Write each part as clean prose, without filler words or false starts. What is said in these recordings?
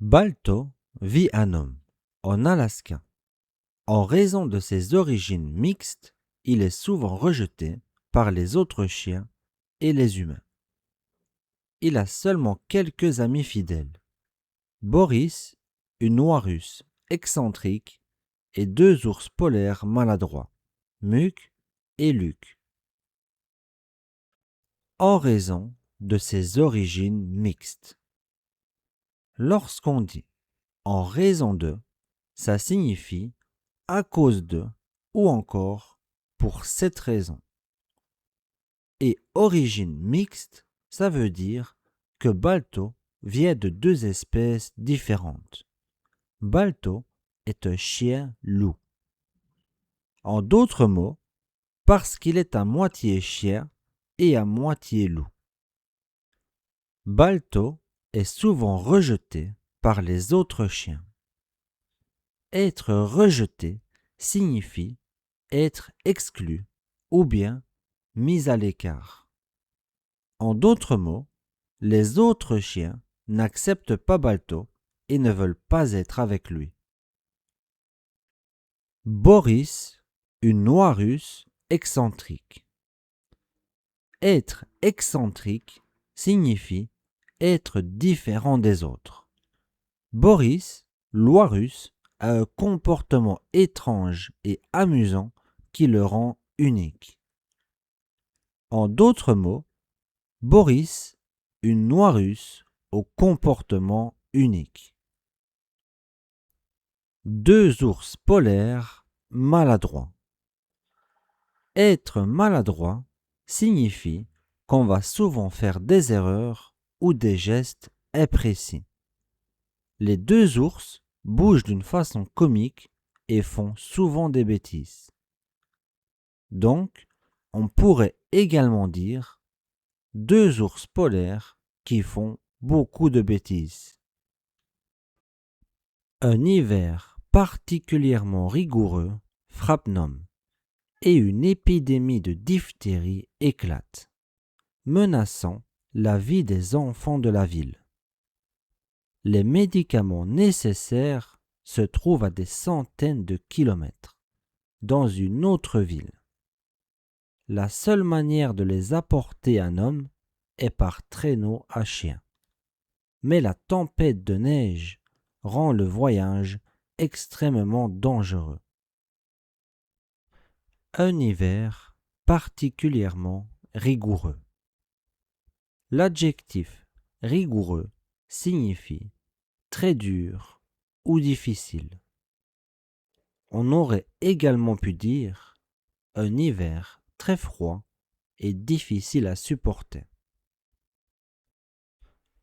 Balto vit à Nome, en Alaska. En raison de ses origines mixtes, il est souvent rejeté par les autres chiens et les humains. Il a seulement quelques amis fidèles. Boris, une oie russe excentrique, et deux ours polaires maladroits, Muck et Luc. En raison de ses origines mixtes. Lorsqu'on dit en raison de, ça signifie à cause de ou encore pour cette raison. Et origine mixte, ça veut dire que Balto vient de deux espèces différentes. Balto est un chien loup. En d'autres mots, parce qu'il est à moitié chien et à moitié loup. Balto est souvent rejeté par les autres chiens. Être rejeté signifie être exclu ou bien mis à l'écart. En d'autres mots, les autres chiens n'acceptent pas Balto et ne veulent pas être avec lui. Boris, une oie russe excentrique. Être excentrique signifie être différent des autres. Boris, l'oie russe, a un comportement étrange et amusant qui le rend unique. En d'autres mots, Boris, une oie russe au comportement unique. Deux ours polaires maladroits. Être maladroit signifie qu'on va souvent faire des erreurs ou des gestes imprécis. Les deux ours bougent d'une façon comique et font souvent des bêtises. Donc, on pourrait également dire deux ours polaires qui font beaucoup de bêtises. Un hiver particulièrement rigoureux frappe Nome et une épidémie de diphtérie éclate, menaçant la vie des enfants de la ville. Les médicaments nécessaires se trouvent à des centaines de kilomètres, dans une autre ville. La seule manière de les apporter à Nome est par traîneau à chien. Mais la tempête de neige rend le voyage extrêmement dangereux. Un hiver particulièrement rigoureux. L'adjectif rigoureux signifie très dur ou difficile. On aurait également pu dire un hiver très froid et difficile à supporter.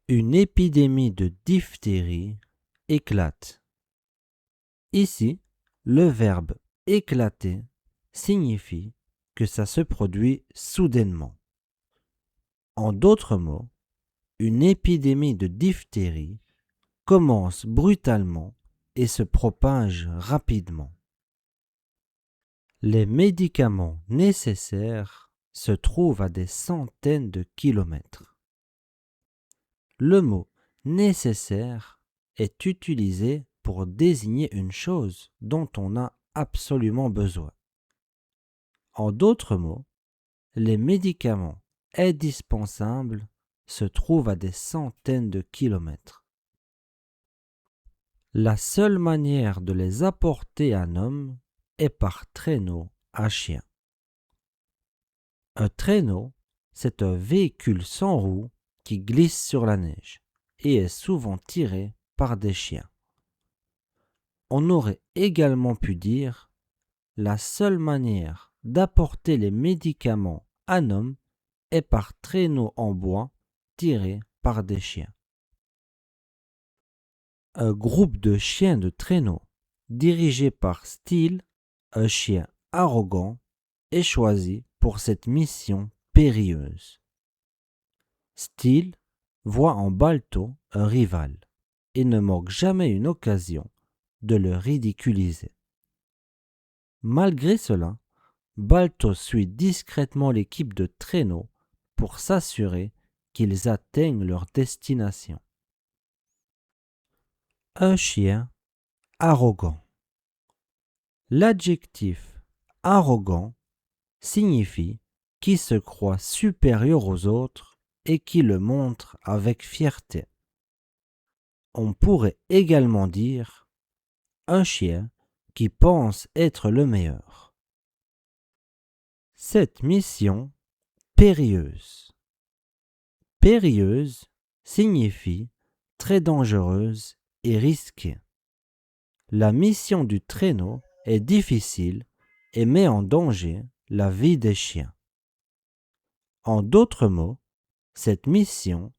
Une épidémie de diphtérie éclate. Ici, le verbe éclater signifie que ça se produit soudainement. En d'autres mots, une épidémie de diphtérie commence brutalement et se propage rapidement. Les médicaments nécessaires se trouvent à des centaines de kilomètres. Le mot nécessaire est utilisé pour désigner une chose dont on a absolument besoin. En d'autres mots, les médicaments indispensables se trouvent à des centaines de kilomètres. La seule manière de les apporter à Nome est par traîneau à chien. Un traîneau, c'est un véhicule sans roues qui glisse sur la neige et est souvent tiré par des chiens. On aurait également pu dire la seule manière d'apporter les médicaments à Nome est par traîneau en bois tiré par des chiens. Un groupe de chiens de traîneau dirigé par Steele, un chien arrogant, est choisi pour cette mission périlleuse. Steele voit en Balto un rival et ne manque jamais une occasion de le ridiculiser. Malgré cela, Balto suit discrètement l'équipe de traîneau pour s'assurer qu'ils atteignent leur destination. Un chien arrogant. L'adjectif arrogant signifie qui se croit supérieur aux autres et qui le montre avec fierté. On pourrait également dire un chien qui pense être le meilleur. Cette mission périlleuse. Périlleuse signifie très dangereuse et risquée. La mission du traîneau est difficile et met en danger la vie des chiens. En d'autres mots, cette mission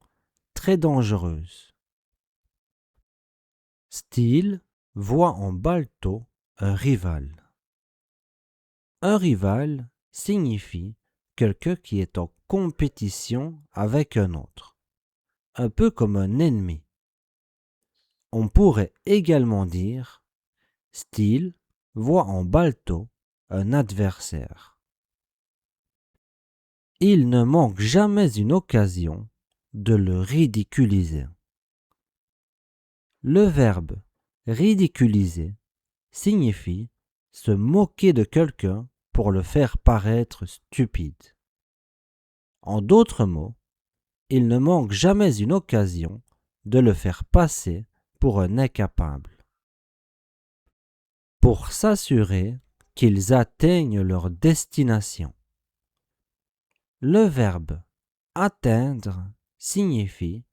très dangereuse. Steele voit en Balto un rival. Un rival signifie quelqu'un qui est en compétition avec un autre, un peu comme un ennemi. On pourrait également dire Steele voit en Balto un adversaire. Il ne manque jamais une occasion de le ridiculiser. Le verbe ridiculiser signifie se moquer de quelqu'un pour le faire paraître stupide. En d'autres mots, il ne manque jamais une occasion de le faire passer pour un incapable. Pour s'assurer qu'ils atteignent leur destination. Le verbe atteindre signifie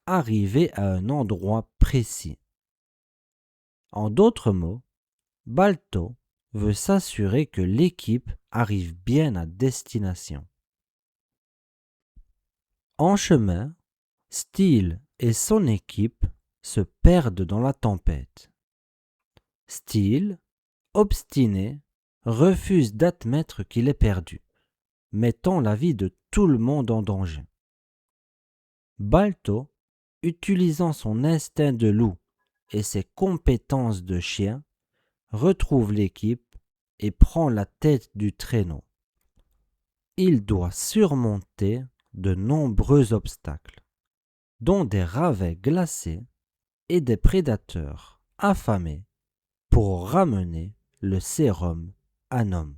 arriver à un endroit précis. En d'autres mots, Balto veut s'assurer que l'équipe arrive bien à destination. En chemin, Steele et son équipe se perdent dans la tempête. Steele, obstiné, refuse d'admettre qu'il est perdu, mettant la vie de tout le monde en danger. Balto, utilisant son instinct de loup et ses compétences de chien, retrouve l'équipe et prend la tête du traîneau. Il doit surmonter de nombreux obstacles, dont des ravets glacés et des prédateurs affamés pour ramener le sérum à Nom.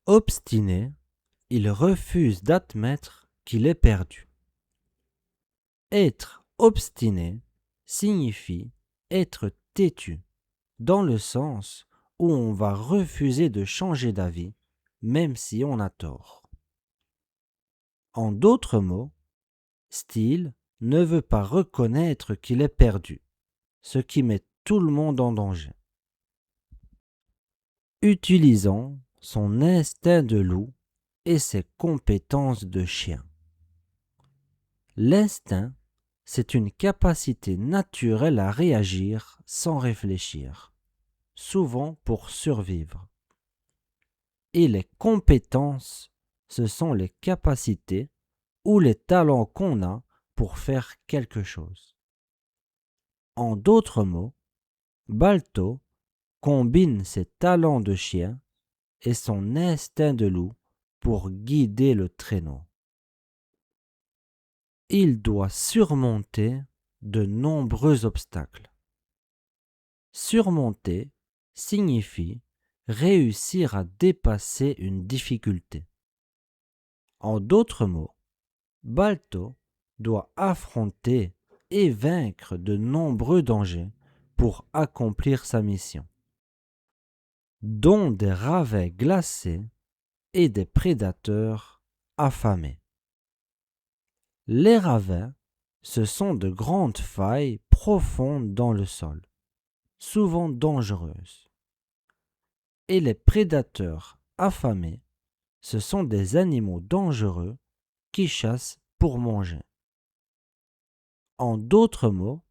Obstiné, il refuse d'admettre qu'il est perdu. Être obstiné signifie être têtu, dans le sens où on va refuser de changer d'avis, même si on a tort. En d'autres mots, Steele ne veut pas reconnaître qu'il est perdu, ce qui met tout le monde en danger. Utilisant son instinct de loup et ses compétences de chien. L'instinct, c'est une capacité naturelle à réagir sans réfléchir, souvent pour survivre. Et les compétences, ce sont les capacités ou les talents qu'on a pour faire quelque chose. En d'autres mots, Balto combine ses talents de chien et son instinct de loup pour guider le traîneau. Il doit surmonter de nombreux obstacles. Surmonter signifie réussir à dépasser une difficulté. En d'autres mots, Balto doit affronter et vaincre de nombreux dangers pour accomplir sa mission, dont des ravets glacés et des prédateurs affamés. Les ravins, ce sont de grandes failles profondes dans le sol, souvent dangereuses. Et les prédateurs affamés, ce sont des animaux dangereux qui chassent pour manger. En d'autres mots,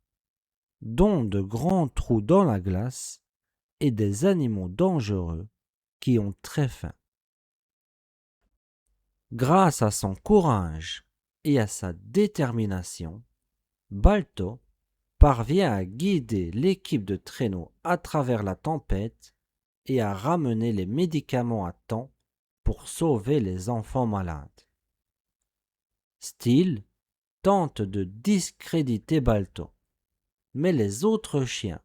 dont de grands trous dans la glace et des animaux dangereux qui ont très faim. Grâce à son courage et à sa détermination, Balto parvient à guider l'équipe de traîneau à travers la tempête et à ramener les médicaments à temps pour sauver les enfants malades. Steele tente de discréditer Balto, Mais les autres chiens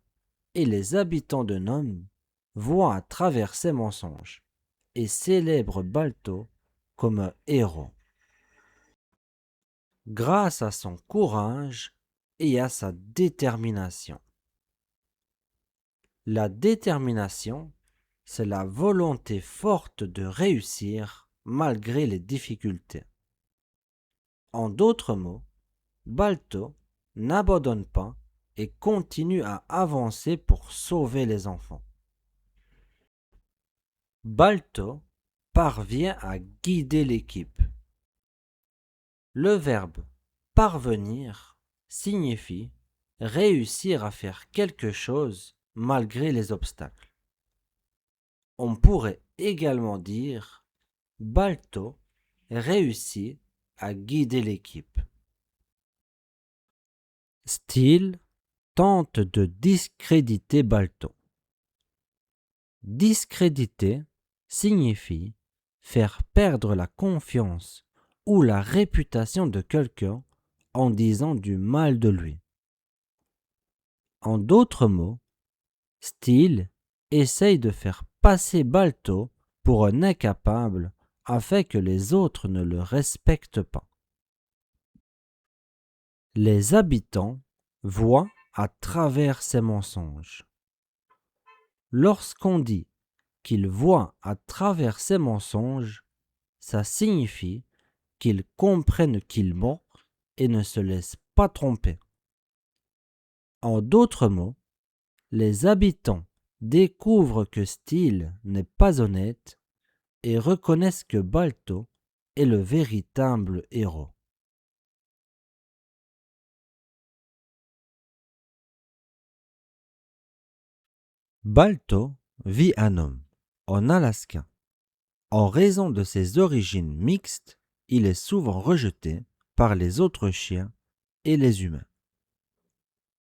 et les habitants de Nome voient à travers ces mensonges et célèbrent Balto comme un héros. Grâce à son courage et à sa détermination. La détermination, c'est la volonté forte de réussir malgré les difficultés. En d'autres mots, Balto n'abandonne pas et continue à avancer pour sauver les enfants. Balto parvient à guider l'équipe. Le verbe parvenir signifie réussir à faire quelque chose malgré les obstacles. On pourrait également dire Balto réussit à guider l'équipe. Steele tente de discréditer Balto. Discréditer signifie faire perdre la confiance ou la réputation de quelqu'un en disant du mal de lui. En d'autres mots, Steele essaye de faire passer Balto pour un incapable afin que les autres ne le respectent pas. Les habitants voient à travers ces mensonges. Lorsqu'on dit qu'ils voient à travers ces mensonges, ça signifie qu'ils comprennent qu'ils mentent et ne se laissent pas tromper. En d'autres mots, les habitants découvrent que Steele n'est pas honnête et reconnaissent que Balto est le véritable héros. Balto vit à Nome, en Alaska. En raison de ses origines mixtes, il est souvent rejeté par les autres chiens et les humains.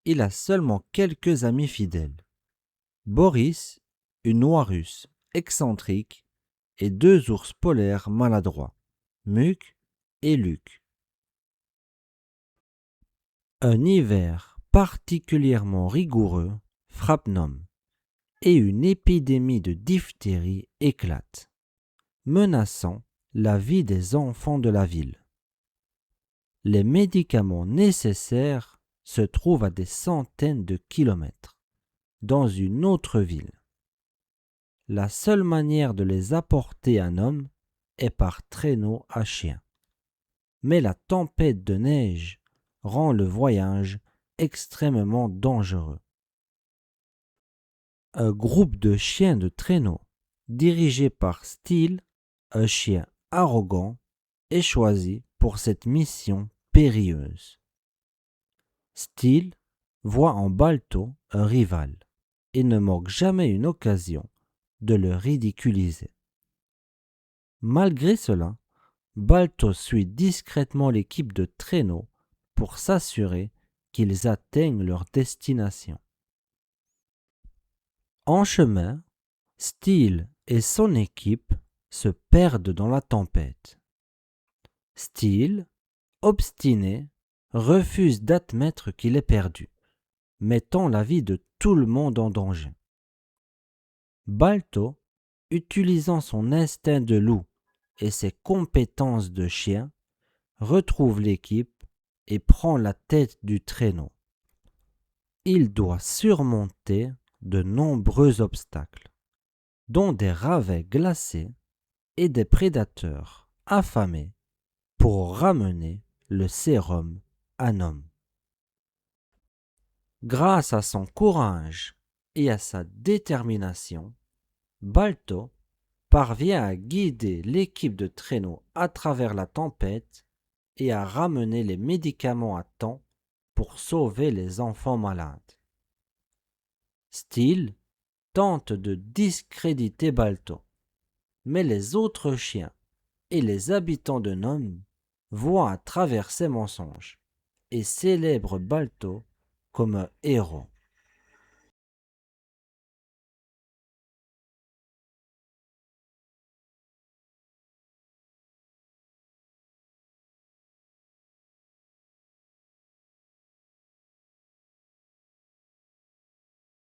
Il a seulement quelques amis fidèles. Boris, une oie russe excentrique, et 2 ours polaires maladroits, Muck et Luc. Un hiver particulièrement rigoureux frappe Nome et une épidémie de diphtérie éclate, menaçant la vie des enfants de la ville. Les médicaments nécessaires se trouvent à des centaines de kilomètres, dans une autre ville. La seule manière de les apporter à Nome est par traîneau à chien. Mais la tempête de neige rend le voyage extrêmement dangereux. Un groupe de chiens de traîneau, dirigé par Steele, un chien arrogant, est choisi pour cette mission périlleuse. Steele voit en Balto un rival et ne manque jamais une occasion de le ridiculiser. Malgré cela, Balto suit discrètement l'équipe de traîneau pour s'assurer qu'ils atteignent leur destination. En chemin, Steele et son équipe se perdent dans la tempête. Steele, obstiné, refuse d'admettre qu'il est perdu, mettant la vie de tout le monde en danger. Balto, utilisant son instinct de loup et ses compétences de chien, retrouve l'équipe et prend la tête du traîneau. Il doit surmonter de nombreux obstacles, dont des ravets glacés et des prédateurs affamés pour ramener le sérum à Nome. Grâce à son courage et à sa détermination, Balto parvient à guider l'équipe de traîneau à travers la tempête et à ramener les médicaments à temps pour sauver les enfants malades. Steele tente de discréditer Balto, mais les autres chiens et les habitants de Nome voient à travers ses mensonges et célèbrent Balto comme un héros.